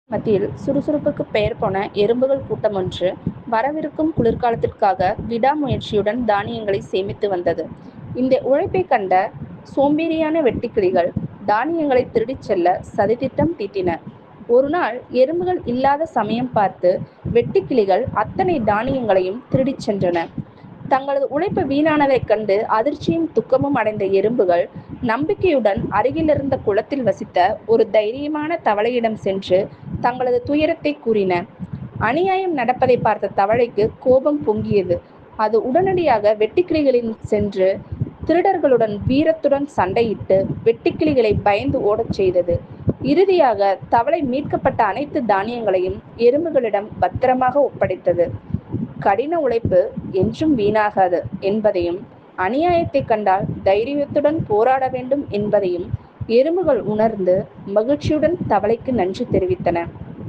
மத்தியில் சுறுசுறுப்புக்கு பெயர் போன எறும்புகள் கூட்டம் ஒன்று வரவிருக்கும் குளிர்காலத்திற்காக விடாமுயற்சியுடன் தானியங்களை சேமித்து வந்தது. இந்த உழைப்பை கண்ட சோம்பேறியான வெட்டுக்கிளிகள் தானியங்களை திருடிச் செல்ல சதித்திட்டம் தீட்டின. ஒரு நாள் எறும்புகள் இல்லாத சமயம் பார்த்து வெட்டுக்கிளிகள் அத்தனை தானியங்களையும் திருடிச் சென்றன. தங்களது உழைப்பு வீணானதைக் கண்டு அதிர்ச்சியும் துக்கமும் அடைந்த எறும்புகள் நம்பிக்கையுடன் அருகிலிருந்த குளத்தில் வசித்த ஒரு தைரியமான தவளையிடம் சென்று தங்களது துயரத்தை கூறின. அநியாயம் நடப்பதை பார்த்த தவளைக்கு கோபம் பொங்கியது. அது உடனடியாக வெட்டுக்கிளிகளின் சென்று திருடர்களுடன் வீரத்துடன் சண்டையிட்டு வெட்டுக்கிளிகளை பயந்து ஓடச் செய்தது. இறுதியாக தவளை மீட்கப்பட்ட அனைத்து தானியங்களையும் எறும்புகளிடம் பத்திரமாக ஒப்படைத்தது. கடின உழைப்பு என்றும் வீணாகாது என்பதையும், அநியாயத்தை கண்டால் தைரியத்துடன் போராட வேண்டும் என்பதையும் எறும்புகள் உணர்ந்து மகிழ்ச்சியுடன் தவளைக்கு நன்றி தெரிவித்தன.